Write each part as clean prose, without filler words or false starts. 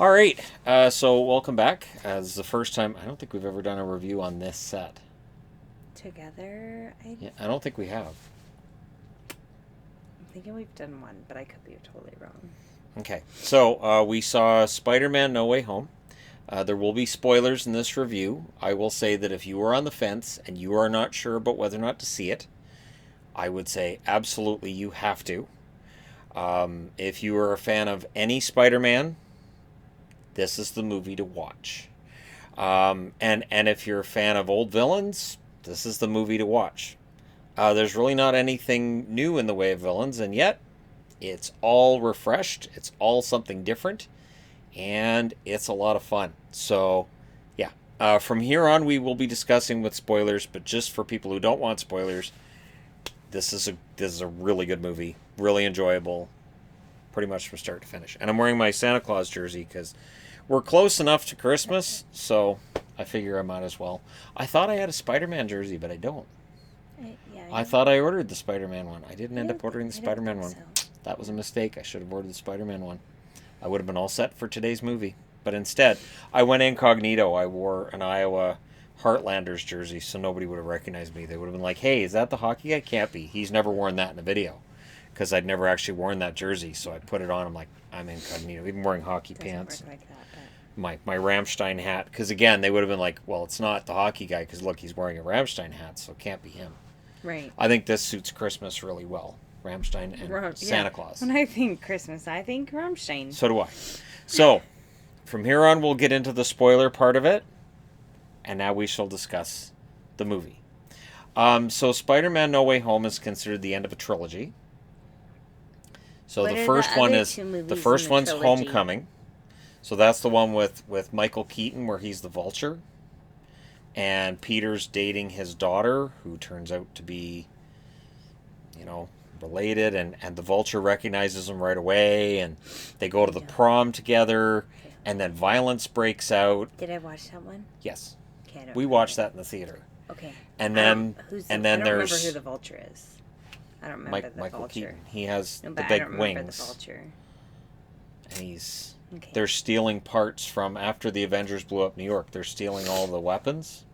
All right, so welcome back. This is the first time, I don't think we've ever done a review on this set. Together, Yeah, I don't think we have. I'm thinking we've done one, but I could be totally wrong. Okay, so we saw Spider-Man No Way Home. There will be spoilers in this review. I will say that if you are on the fence and you are not sure about whether or not to see it, I would say absolutely you have to. If you are a fan of any Spider-Man, this is the movie to watch. And if you're a fan of old villains, this is the movie to watch. There's really not anything new in the way of villains, and yet it's all refreshed. It's all something different, and it's a lot of fun. So, yeah. From here on, we will be discussing with spoilers, but just for people who don't want spoilers, this is a really good movie, really enjoyable, pretty much from start to finish. And I'm wearing my Santa Claus jersey because we're close enough to Christmas, so I figure I might as well. I thought I had a Spider-Man jersey, but I don't. I thought I ordered the Spider-Man one. I didn't end up ordering the Spider-Man one. So. That was a mistake. I should have ordered the Spider-Man one. I would have been all set for today's movie. But instead, I went incognito. I wore an Iowa Heartlanders jersey, so nobody would have recognized me. They would have been like, hey, is that the hockey guy? Can't be. He's never worn that in a video. Because I'd never actually worn that jersey, so I put it on. I'm like, I'm incognito. Even wearing hockey pants. Work like that, My Rammstein hat. Because again, they would have been like, well, it's not the hockey guy, because look, he's wearing a Rammstein hat, so it can't be him. right. I think this suits Christmas really well. Rammstein and Santa Claus. When I think Christmas, I think Rammstein. So do I. So, from here on, we'll get into the spoiler part of it, and now we shall discuss the movie. So, Spider-Man No Way Home is considered the end of a trilogy. So What the are first the one other is two movies the in first the one's trilogy? Homecoming. So that's the one with Michael Keaton where he's the Vulture, and Peter's dating his daughter, who turns out to be, related, and the Vulture recognizes him right away, and they go to the prom together, and then violence breaks out. Did I watch that one? Yes, Okay, I don't we know. watched that in the theater. Okay. And then I don't there's remember who the Vulture is. I don't remember the Michael Vulture. Keaton. He has No, the but I big don't remember the wings, Vulture. and Okay. they're stealing parts from after the Avengers blew up New York. They're stealing all the weapons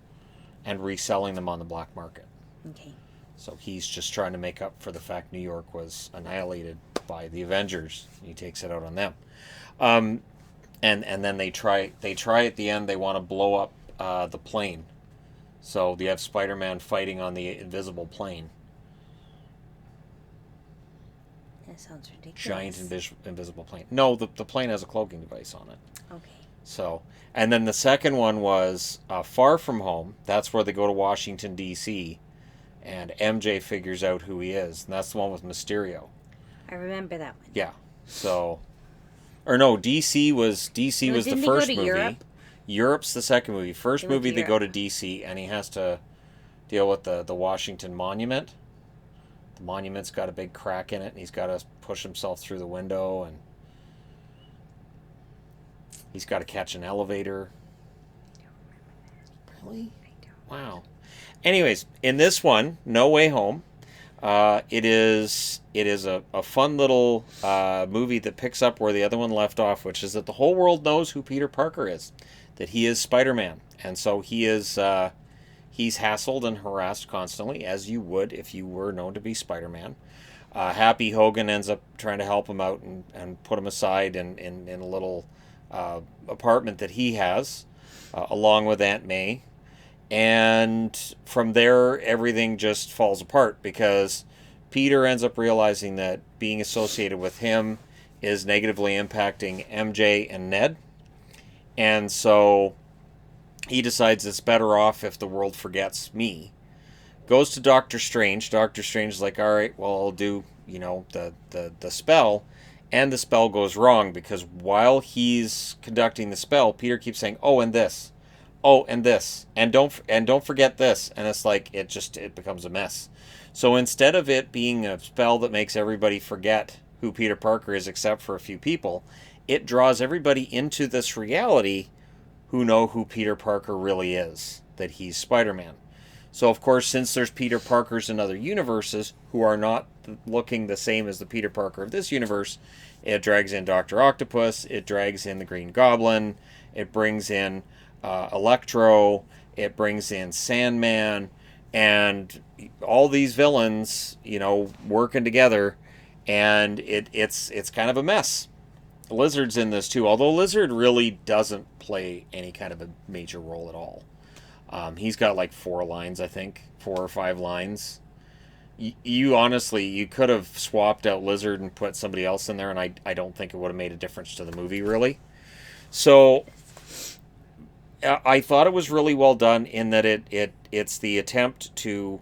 and reselling them on the black market. Okay. So he's just trying to make up for the fact New York was annihilated by the Avengers. He takes it out on them. And then they try at the end. They want to blow up the plane. So you have Spider-Man fighting on the invisible plane. That sounds ridiculous. Giant invisible plane. No, the plane has a cloaking device on it. Okay. So, and then the second one was Far From Home. That's where they go to Washington, D.C., and MJ figures out who he is. And that's the one with Mysterio. I remember that one. Yeah. So, or no, D.C. was the didn't they go first to movie. Europe? Europe's the second movie. First They went movie to they go to Europe. D.C. and he has to deal with the Washington Monument. The monument's got a big crack in it, and he's got to push himself through the window, and he's got to catch an elevator. Really? Wow. Anyways, in this one, No Way Home, it is a fun little movie that picks up where the other one left off, which is that the whole world knows who Peter Parker is, that he is Spider-Man, and so he's hassled and harassed constantly, as you would if you were known to be Spider-Man. Happy Hogan ends up trying to help him out and put him aside in a little apartment that he has, along with Aunt May. And from there, everything just falls apart because Peter ends up realizing that being associated with him is negatively impacting MJ and Ned. And so he decides it's better off if the world forgets me. Goes to Doctor Strange. Doctor Strange is like, all right, well, I'll do, the spell. And the spell goes wrong because while he's conducting the spell, Peter keeps saying, oh, and this. Oh, and this. And don't forget this. And it's like, it becomes a mess. So instead of it being a spell that makes everybody forget who Peter Parker is except for a few people, it draws everybody into this reality who know who Peter Parker really is, that he's Spider-Man. So, of course, since there's Peter Parkers in other universes who are not looking the same as the Peter Parker of this universe, it drags in Dr. Octopus, it drags in the Green Goblin, it brings in Electro, it brings in Sandman, and all these villains, working together, and it's kind of a mess. Lizard's in this too, although Lizard really doesn't play any kind of a major role at all. He's got like 4 lines, I think, 4 or 5 lines. You honestly, you could have swapped out Lizard and put somebody else in there, and I don't think it would have made a difference to the movie, really. So I thought it was really well done in that it's the attempt to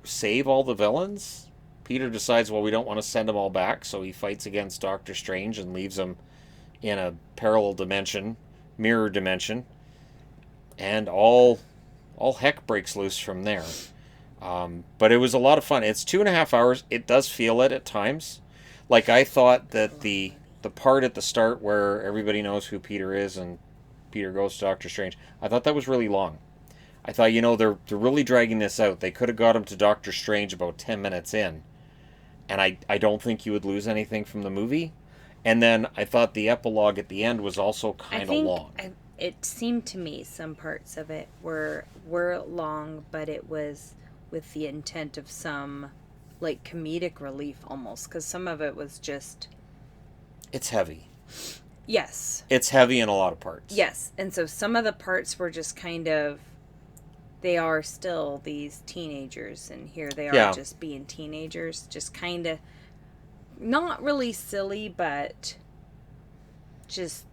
save all the villains. Peter decides, well, we don't want to send them all back, so he fights against Doctor Strange and leaves them in a parallel dimension, mirror dimension, and all heck breaks loose from there. But it was a lot of fun. It's 2.5 hours. It does feel it at times. Like, I thought that the part at the start where everybody knows who Peter is and Peter goes to Doctor Strange, I thought that was really long. I thought, they're really dragging this out. They could have got him to Doctor Strange about 10 minutes in, and I don't think you would lose anything from the movie. And then I thought the epilogue at the end was also kind of long. It seemed to me some parts of it were long, but it was with the intent of some, like, comedic relief almost, because some of it was just... It's heavy. Yes. It's heavy in a lot of parts. Yes, and so some of the parts were just kind of... They are still these teenagers, and here they are just being teenagers, just kind of not really silly, but just,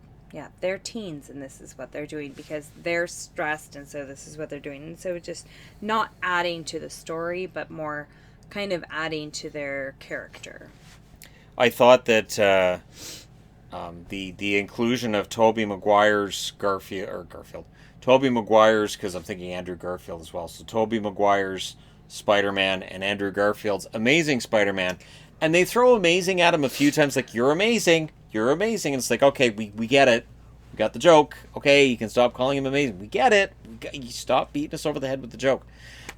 they're teens, and this is what they're doing because they're stressed, and so this is what they're doing. And so just not adding to the story, but more kind of adding to their character. I thought that the inclusion of Tobey Maguire's Tobey Maguire's, because I'm thinking Andrew Garfield as well. So Tobey Maguire's Spider-Man and Andrew Garfield's Amazing Spider-Man. And they throw amazing at him a few times, like, you're amazing. And it's like, okay, we get it. We got the joke. Okay, you can stop calling him amazing. We get it. You stop beating us over the head with the joke.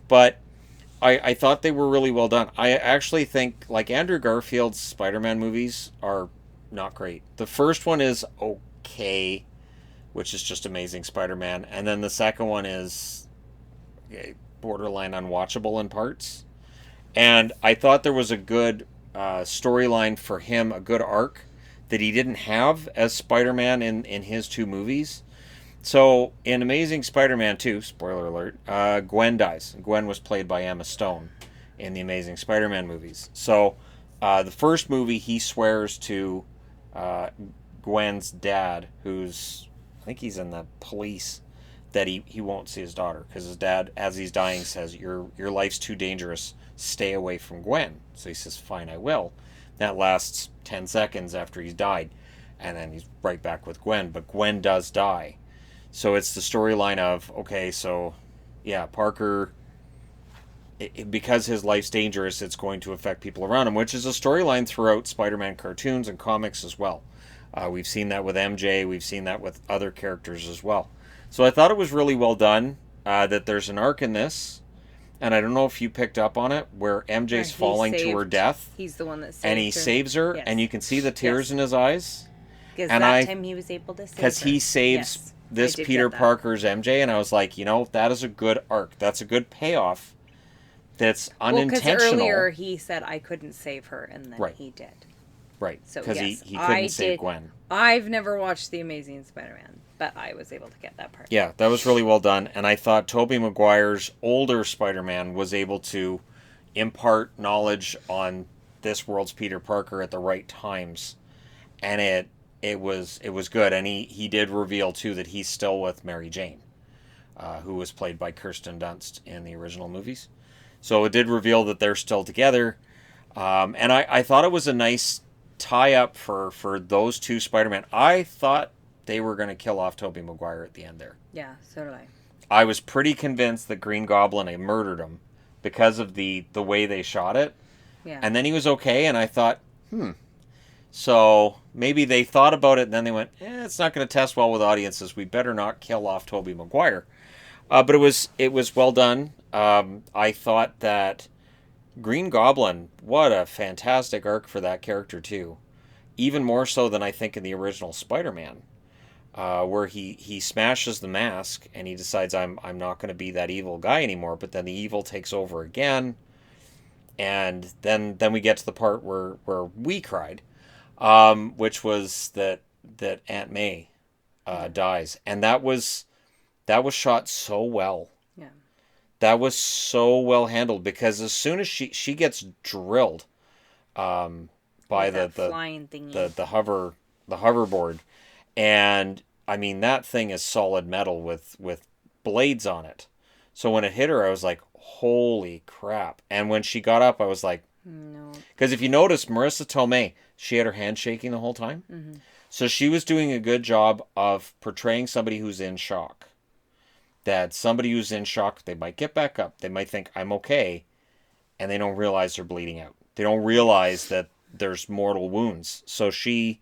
But I thought they were really well done. I actually think, like, Andrew Garfield's Spider-Man movies are not great. The first one is okay, which is just Amazing Spider-Man. And then the second one is borderline unwatchable in parts. And I thought there was a good storyline for him, a good arc that he didn't have as Spider-Man in his 2 movies. So in Amazing Spider-Man 2, spoiler alert, Gwen dies. Gwen was played by Emma Stone in the Amazing Spider-Man movies. So the first movie, he swears to Gwen's dad, who's, I think he's in the police, that he won't see his daughter because his dad, as he's dying, says, your life's too dangerous, stay away from Gwen. So he says, fine, I will. That lasts 10 seconds after he's died, and then he's right back with Gwen. But Gwen does die. So it's the storyline of, okay, so Parker, because his life's dangerous, it's going to affect people around him, which is a storyline throughout Spider-Man cartoons and comics as well. We've seen that with MJ. We've seen that with other characters as well. So I thought it was really well done, that there's an arc in this, and I don't know if you picked up on it, where MJ's falling to her death. He's the one that saves her. And he saves her, yes. And you can see the tears in his eyes. Because that time he was able to save her. Because he saves this Peter Parker's MJ, and I was like, that is a good arc. That's a good payoff. That's unintentional. Because earlier he said I couldn't save her, and then he did. Right, so, because he couldn't save Gwen. I've never watched The Amazing Spider-Man, but I was able to get that part. Yeah, that was really well done, and I thought Tobey Maguire's older Spider-Man was able to impart knowledge on this world's Peter Parker at the right times, and it was good. And he did reveal too that he's still with Mary Jane, who was played by Kirsten Dunst in the original movies. So it did reveal that they're still together, and I thought it was a nice tie-up for those 2 Spider-Man. I thought they were going to kill off Tobey Maguire at the end there. Yeah, so did I. I was pretty convinced that Green Goblin had murdered him because of the way they shot it. Yeah. And then he was okay, and I thought, So maybe they thought about it, and then they went, it's not going to test well with audiences. We better not kill off Tobey Maguire. But it was well done. I thought that Green Goblin, what a fantastic arc for that character too. Even more so than I think in the original Spider-Man, where he smashes the mask and he decides I'm not going to be that evil guy anymore. But then the evil takes over again, and then we get to the part where we cried, which was that Aunt May Yeah. dies, and that was shot so well. Yeah. That was so well handled because as soon as she gets drilled um, by With that flying thingy. the hoverboard, and I mean that thing is solid metal with blades on it. So when it hit her, I was like, "Holy crap!" And when she got up, I was like, No. because if you notice, Marissa Tomei, she had her hand shaking the whole time, Mm-hmm. so she was doing a good job of portraying somebody who's in shock. That somebody who's in shock, they might get back up, they might think I'm okay, and they don't realize they're bleeding out. They don't realize that there's mortal wounds. So she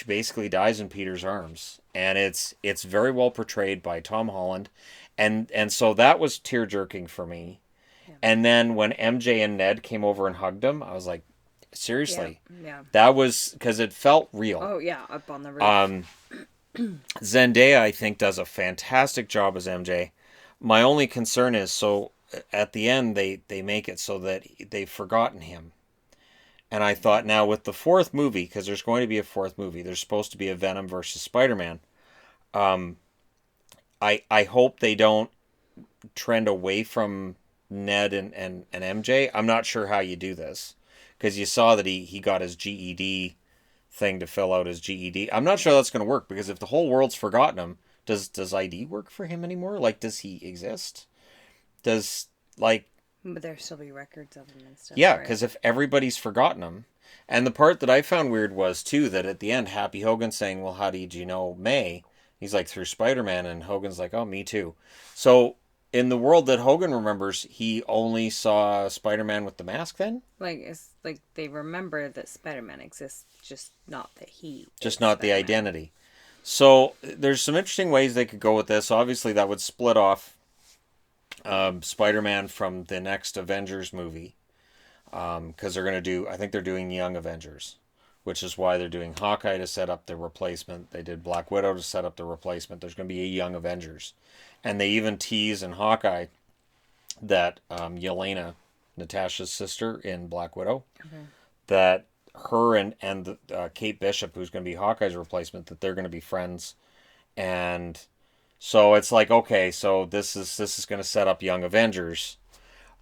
basically dies in Peter's arms, and it's very well portrayed by Tom Holland, and so that was tear jerking for me. Yeah. And then when MJ and Ned came over and hugged him, I was like, Yeah. seriously, Yeah. that was because it felt real. Oh yeah, up on the roof. Um, Zendaya, I think, does a fantastic job as MJ. My only concern is so at the end they make it so that they've forgotten him. And I thought now with the fourth movie, because there's going to be a fourth movie, there's supposed to be a Venom versus Spider-Man. Um, I hope they don't trend away from Ned and MJ. I'm not sure how you do this because you saw that he got his GED thing to fill out his GED. I'm not sure that's going to work because if the whole world's forgotten him, does ID work for him anymore? Like, does he exist? Does like But there still be records of him and stuff. Yeah, right? because if everybody's forgotten him, and the part that I found weird was too that at the end, Happy Hogan saying, "Well, how did you know May?" He's like through Spider-Man, and Hogan's like, "Oh, me too." So in the world that Hogan remembers, he only saw Spider-Man with the mask. Then Like it's like they remember that Spider-Man exists, just not that he just is not the Spider-Man. identity. So there's some interesting ways they could go with this. Obviously, that would split off Spider-Man from the next Avengers movie because they're going to do. I think they're doing Young Avengers, which is why they're doing Hawkeye to set up the replacement. They did Black Widow to set up the replacement. There's going to be a Young Avengers, and they even tease in Hawkeye that Yelena, Natasha's sister in Black Widow, Okay. that her and Kate Bishop, who's going to be Hawkeye's replacement, that they're going to be friends, and so it's like okay, so this is going to set up Young Avengers.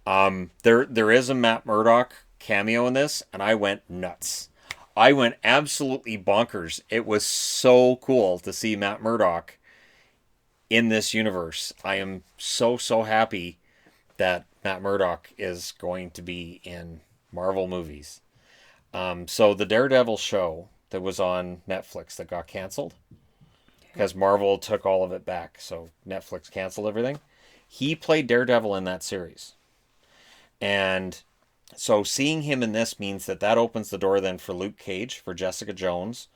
There is a Matt Murdock cameo in this, and I went nuts. I went absolutely bonkers. It was so cool to see Matt Murdock in this universe. I am so happy that Matt Murdock is going to be in Marvel movies. So the Daredevil show that was on Netflix that got canceled because Marvel took all of it back, so Netflix canceled everything. He played Daredevil in that series. And so seeing him in this means that opens the door then for Luke Cage, for Jessica Jones,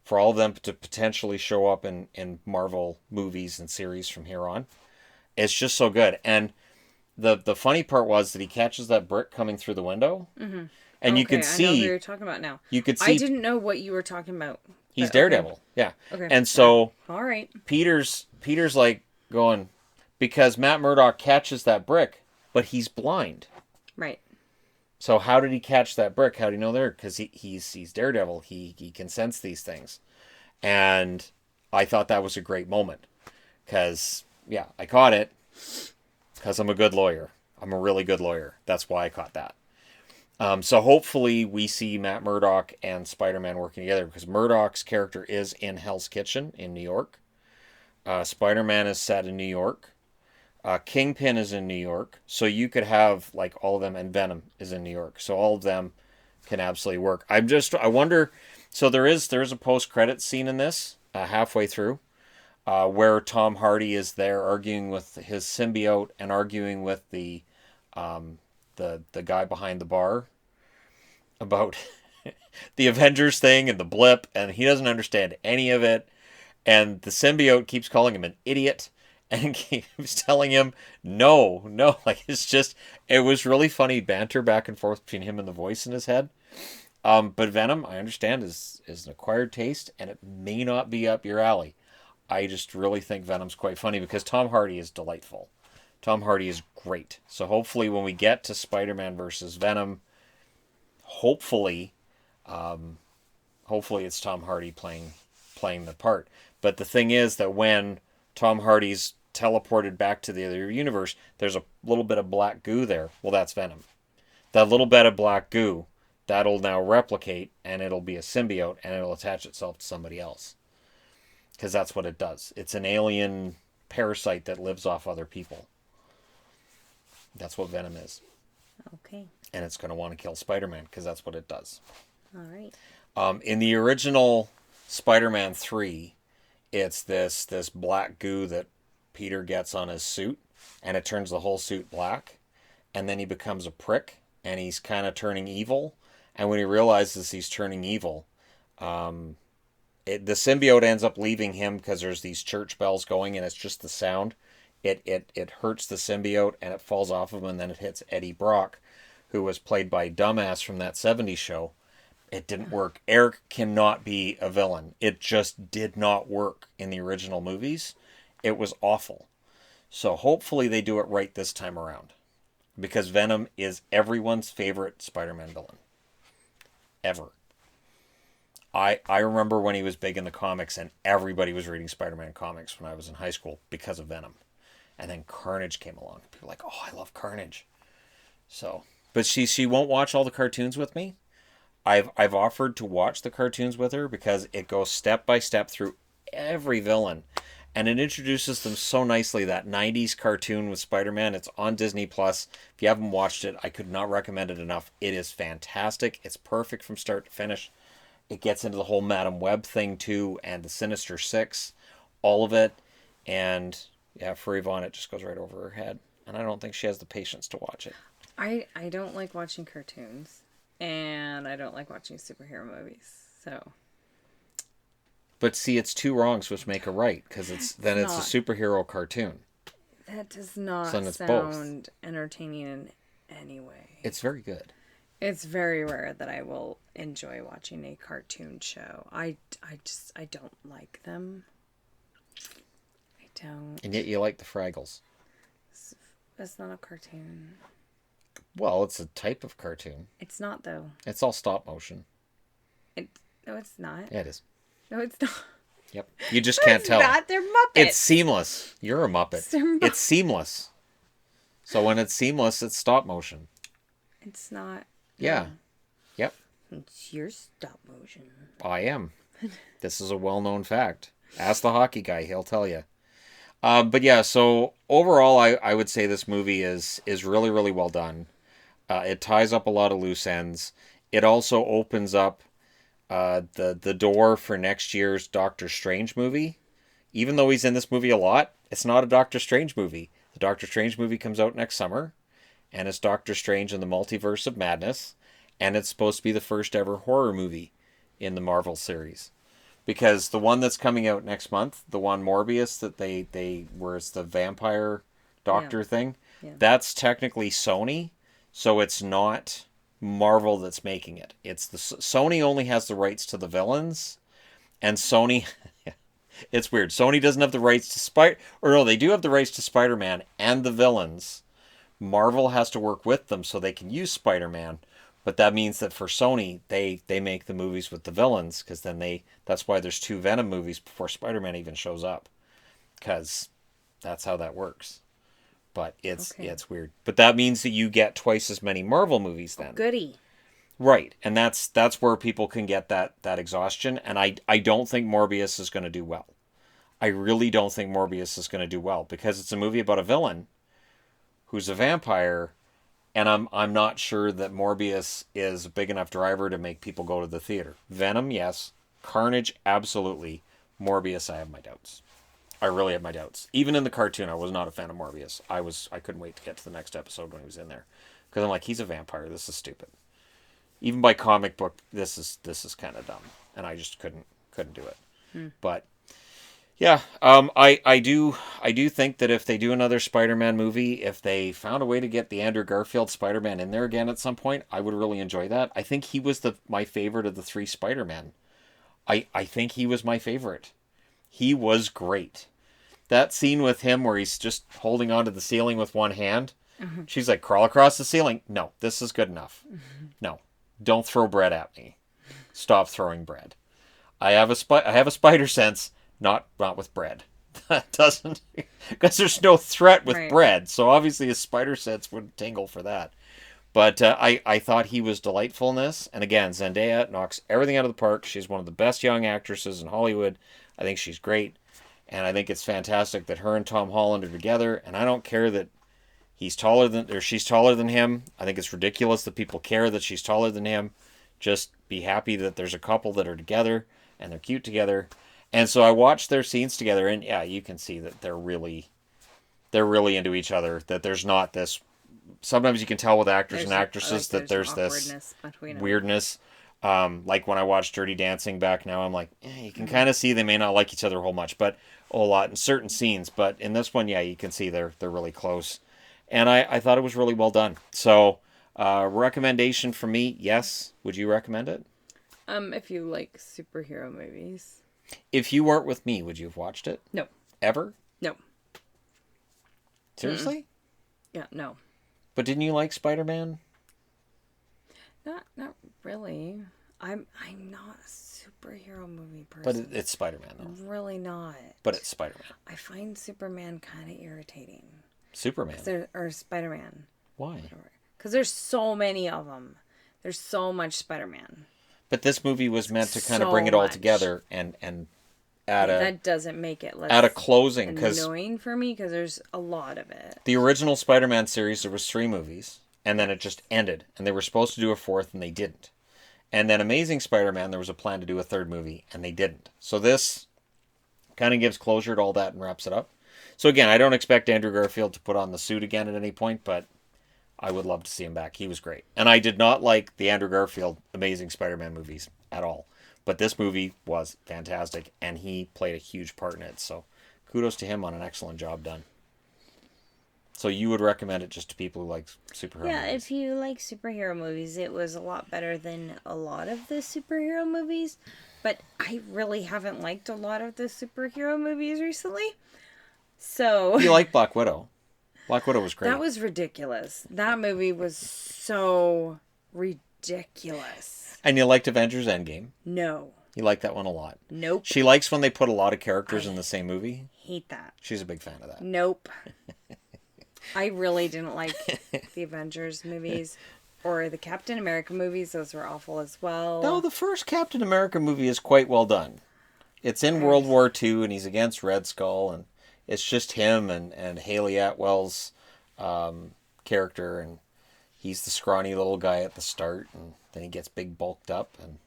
for all of them to potentially show up in Marvel movies and series from here on. It's just so good. And the funny part was that he catches that brick coming through the window, Mm-hmm. and you Okay, could I know who see you're talking about now. you could I see didn't know what you were talking about. he's but okay. Daredevil. Yeah. Okay. And so All right. Peter's like going because Matt Murdock catches that brick, but he's blind. Right. So how did he catch that brick? How do you know there? Because he's Daredevil. He can sense these things, and I thought that was a great moment because yeah, I caught it because I'm a good lawyer. I'm a really good lawyer. That's why I caught that. So hopefully we see Matt Murdock and Spider-Man working together because Murdock's character is in Hell's Kitchen in New York. Spider-Man is set in New York. Kingpin is in New York, so you could have like all of them, and Venom is in New York, so all of them can absolutely work. I wonder. So there is a post-credit scene in this halfway through, where Tom Hardy is there arguing with his symbiote and arguing with the guy behind the bar about the Avengers thing and the blip, and he doesn't understand any of it, and the symbiote keeps calling him an idiot. and he was telling him, no, no. Like, it was really funny banter back and forth between him and the voice in his head. But Venom, I understand, is an acquired taste, and it may not be up your alley. I just really think Venom's quite funny because Tom Hardy is delightful. Tom Hardy is great. So hopefully when we get to Spider-Man versus Venom, hopefully, hopefully it's Tom Hardy playing the part. But the thing is that when Tom Hardy's teleported back to the other universe, there's a little bit of black goo there. Well, that's Venom. That little bit of black goo, that'll now replicate, and it'll be a symbiote, and it'll attach itself to somebody else. Because that's what it does. It's an alien parasite that lives off other people. That's what Venom is. Okay. And it's going to want to kill Spider-Man, because that's what it does. All right. In the original Spider-Man 3, it's this black goo that Peter gets on his suit, and it turns the whole suit black. And then he becomes a prick, and he's kind of turning evil. And when he realizes he's turning evil, the symbiote ends up leaving him because there's these church bells going, and it's just the sound. It hurts the symbiote, and it falls off of him, and then it hits Eddie Brock, who was played by Dumbass from that '70s show. It didn't work. Eric cannot be a villain. It just did not work in the original movies. It was awful. So hopefully they do it right this time around. Because Venom is everyone's favorite Spider-Man villain. Ever. I remember when he was big in the comics and everybody was reading Spider-Man comics when I was in high school because of Venom. And then Carnage came along. People were like, oh, I love Carnage. So, but she won't watch all the cartoons with me. I've offered to watch the cartoons with her because it goes step by step through every villain. And it introduces them so nicely. That 90s cartoon with Spider-Man, it's on Disney+. If you haven't watched it, I could not recommend it enough. It is fantastic. It's perfect from start to finish. It gets into the whole Madam Web thing too, and the Sinister Six, all of it. And yeah, for Yvonne, it just goes right over her head. And I don't think she has the patience to watch it. I don't like watching cartoons. And I don't like watching superhero movies. So. But see, it's two wrongs which make a right, because it's a superhero cartoon. That does not sound both. Entertaining in any way. It's very good. It's very rare that I will enjoy watching a cartoon show. I don't like them. I don't. And yet you like the Fraggles. It's not a cartoon. Well, it's a type of cartoon. It's not, though. It's all stop motion. No, it's not. Yeah, it is. No, it's not. Yep. You just can't tell. It's not. They're Muppets. It's seamless. You're a Muppet. It's seamless. So when it's seamless, it's stop motion. It's not. Yeah. No. Yep. It's your stop motion. I am. This is a well-known fact. Ask the hockey guy. He'll tell you. But yeah, so overall, I would say this movie is really, really well done. It ties up a lot of loose ends. It also opens up the door for next year's Doctor Strange movie. Even though he's in this movie a lot, it's not a Doctor Strange movie. The Doctor Strange movie comes out next summer, and it's Doctor Strange in the Multiverse of Madness, and it's supposed to be the first ever horror movie in the Marvel series. Because the one that's coming out next month, the one Morbius that where it's the vampire doctor thing, that's technically Sony, so it's not Marvel that's making it. It's Sony only has the rights to the villains, and Sony, it's weird. Sony doesn't have the rights to they do have the rights to Spider-Man and the villains. Marvel has to work with them so they can use Spider-Man. But that means that for Sony, they make the movies with the villains, because then that's why there's 2 Venom movies before Spider-Man even shows up, because that's how that works. But it's weird. But that means that you get twice as many Marvel movies then. Goody. Right, and that's where people can get that exhaustion. And I don't think Morbius is going to do well. I really don't think Morbius is going to do well, because it's a movie about a villain who's a vampire. And I'm not sure that Morbius is a big enough driver to make people go to the theater. Venom, yes. Carnage, absolutely. Morbius, I have my doubts. I really have my doubts. Even in the cartoon, I was not a fan of Morbius. I couldn't wait to get to the next episode when he was in there, because I'm like, he's a vampire. This is stupid. Even by comic book, this is kind of dumb, and I just couldn't do it. But Yeah, I do think that if they do another Spider-Man movie, if they found a way to get the Andrew Garfield Spider-Man in there again at some point, I would really enjoy that. I think he was the my favorite of the three Spider-Men. I think he was my favorite. He was great. That scene with him where he's just holding onto the ceiling with one hand. Mm-hmm. She's like, crawl across the ceiling. No, this is good enough. No, don't throw bread at me. Stop throwing bread. I have a spider sense, not with bread. That doesn't because there's no threat with Right. bread. So obviously his spider sense would tingle for that. But I thought he was delightful in this. And again, Zendaya knocks everything out of the park. She's one of the best young actresses in Hollywood. I think she's great. And I think it's fantastic that her and Tom Holland are together. And I don't care that he's taller than or she's taller than him. I think it's ridiculous that people care that she's taller than him. Just be happy that there's a couple that are together and they're cute together. And so I watched their scenes together, and yeah, you can see that they're really into each other. That there's not this. Sometimes you can tell with actors and actresses that there's this weirdness. Like when I watched Dirty Dancing back now, I'm like, you can kind of see they may not like each other a whole much, but a whole lot in certain scenes. But in this one, yeah, you can see they're really close, and I thought it was really well done. So, recommendation for me, yes. Would you recommend it? If you like superhero movies. If you weren't with me, would you have watched it? No. Ever? No. Seriously? Yeah, no. But didn't you like Spider-Man? Not really. I'm not a superhero movie person. But it's Spider-Man, though. I'm really not. But it's Spider-Man. I find Superman kind of irritating. Superman? Or Spider-Man. Why? Because there's so many of them. There's so much Spider-Man. But this movie was meant to kind of So bring it all much. together and add a That doesn't make it less at a closing, because annoying for me because there's a lot of it. the original Spider-Man series, there was 3 movies, and then it just ended, and they were supposed to do a 4th, and they didn't. And then Amazing Spider-Man, there was a plan to do a 3rd movie, and they didn't. So this kind of gives closure to all that and wraps it up. So again, I don't expect Andrew Garfield to put on the suit again at any point, but I would love to see him back. He was great. And I did not like the Andrew Garfield Amazing Spider-Man movies at all. But this movie was fantastic, and he played a huge part in it. So kudos to him on an excellent job done. So you would recommend it just to people who like superhero Yeah, movies? if you like superhero movies, it was a lot better than a lot of the superhero movies. But I really haven't liked a lot of the superhero movies recently. So You like Black Widow. Black Widow was great. that was ridiculous. That movie was so ridiculous. And you liked Avengers Endgame. No. You like that one a lot. Nope. She likes when they put a lot of characters in the same movie. Hate that. She's a big fan of that. Nope. I really didn't like the Avengers movies or the Captain America movies. Those were awful as well. No, the first Captain America movie is quite well done. It's in World War II, and he's against Red Skull, and it's just him and Haley Atwell's character, and he's the scrawny little guy at the start, and then he gets big bulked up, and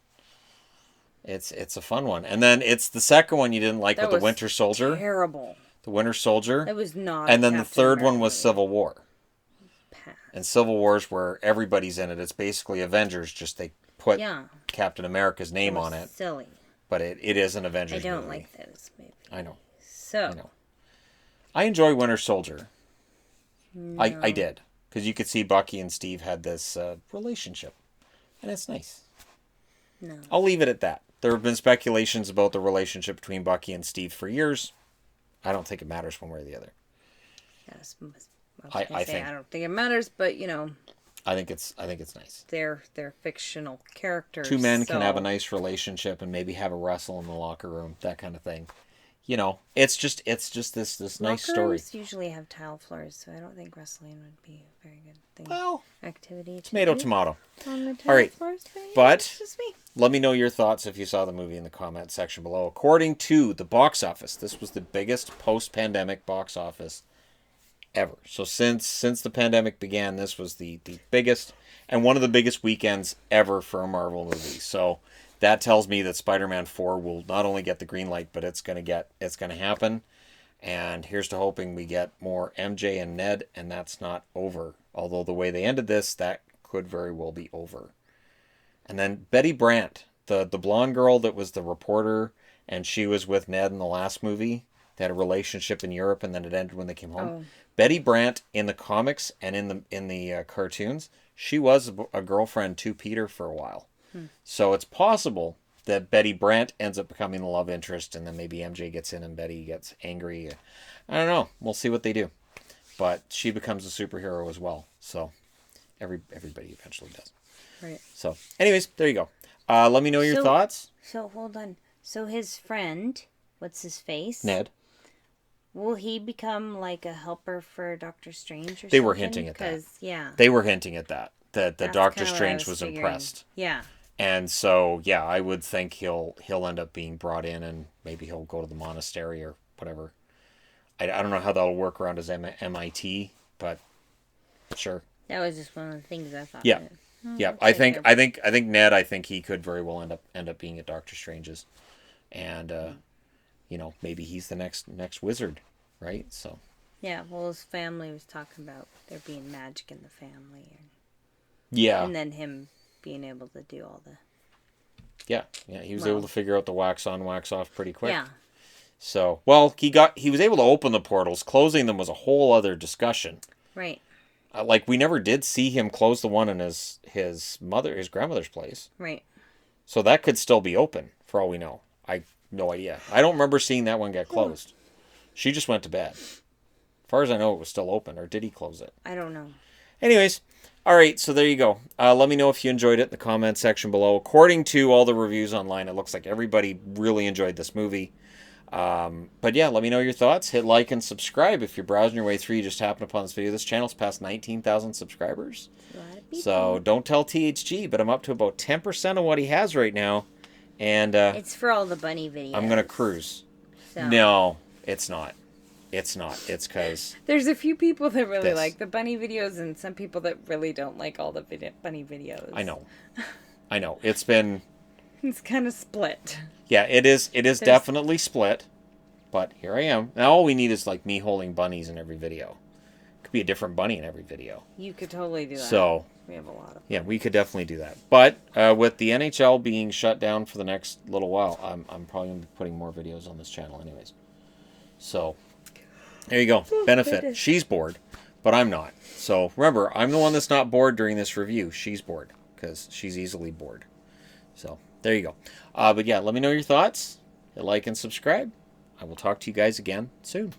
it's a fun one. And then it's the second one you didn't like That with the was Winter Soldier. Terrible. The Winter Soldier. It was not. And a then the Captain third one America was movie. Civil War. Pass. And Civil War's where everybody's in it. It's basically Avengers, just they put Yeah. Captain America's name was on it. Silly. But it is an I Avengers don't movie. like those movies. I know. So. I know. I enjoy Winter Soldier. No. I did. Because you could see Bucky and Steve had this relationship. And it's nice. No. I'll leave it at that. There have been speculations about the relationship between Bucky and Steve for years. I don't think it matters one way or the other. Yes, I think I don't think it matters, but you know, I think it's nice. they're fictional characters. Two men can so- have a nice relationship and maybe have a wrestle in the locker room, that kind of thing. You know, it's just this nice Locker story. rooms usually have tile floors, so I don't think wrestling would be a very good thing. Well, Activity. to tomato, do tomato. On the tile All right, floors, maybe. but- It's just me. Let me know your thoughts if you saw the movie in the comment section below. According to the box office, this was the biggest post-pandemic box office ever. So since the pandemic began, this was the biggest and one of the biggest weekends ever for a Marvel movie. So that tells me that Spider-Man 4 will not only get the green light, but it's going to happen. And here's to hoping we get more MJ and Ned, and that's not over. Although the way they ended this, that could very well be over. And then Betty Brant, the blonde girl that was the reporter, and she was with Ned in the last movie. They had a relationship in Europe, and then it ended when they came home. Oh. Betty Brant in the comics and in the cartoons, she was a girlfriend to Peter for a while. So it's possible that Betty Brant ends up becoming the love interest, and then maybe MJ gets in and Betty gets angry. I don't know. We'll see what they do. But she becomes a superhero as well. So everybody eventually does. Right. So, anyways, there you go. Let me know your thoughts. So, hold on. So, his friend, what's his face? Ned. Will he become like a helper for Doctor Strange or something? They were hinting at that. Yeah. They were hinting at that. That That's Doctor kinda what I Strange was was figuring. impressed. Yeah. And so, yeah, I would think he'll end up being brought in, and maybe he'll go to the monastery or whatever. I don't know how that'll work around his MIT, but sure. That was just one of the things I thought. Yeah. Yeah, I think Ned. I think he could very well end up being at Doctor Strange's, and maybe he's the next wizard, right? So. Yeah. Well, his family was talking about there being magic in the family, Yeah. and then him being able to do all the. Yeah. He was able to figure out the wax on, wax off pretty quick. Yeah. So, well, he was able to open the portals. Closing them was a whole other discussion. Right. Like, we never did see him close the one in his grandmother's place. Right. So that could still be open, for all we know. I no idea. I don't remember seeing that one get closed. She just went to bed. As far as I know, it was still open. Or did he close it? I don't know. Anyways, all right, so there you go. Let me know if you enjoyed it in the comment section below. According to all the reviews online, it looks like everybody really enjoyed this movie. But yeah, let me know your thoughts. Hit like and subscribe if you're browsing your way through. You just happen upon this video. This channel's past 19,000 subscribers. So don't tell THG, but I'm up to about 10% of what he has right now. And it's for all the bunny videos. I'm going to cruise. So. No, it's not. It's not. It's because... There's a few people that really like the bunny videos and some people that really don't like all the bunny videos. I know. It's been... It's kind of split. Yeah, it is definitely split. But here I am. Now all we need is like me holding bunnies in every video. It could be a different bunny in every video. You could totally do that. So... We have a lot of... Yeah, we could definitely do that. But with the NHL being shut down for the next little while, I'm probably going to be putting more videos on this channel anyways. So... There you go. Benefit. She's bored, but I'm not. So remember, I'm the one that's not bored during this review. She's bored because she's easily bored. So there you go. But yeah, let me know your thoughts. Hit like and subscribe. I will talk to you guys again soon.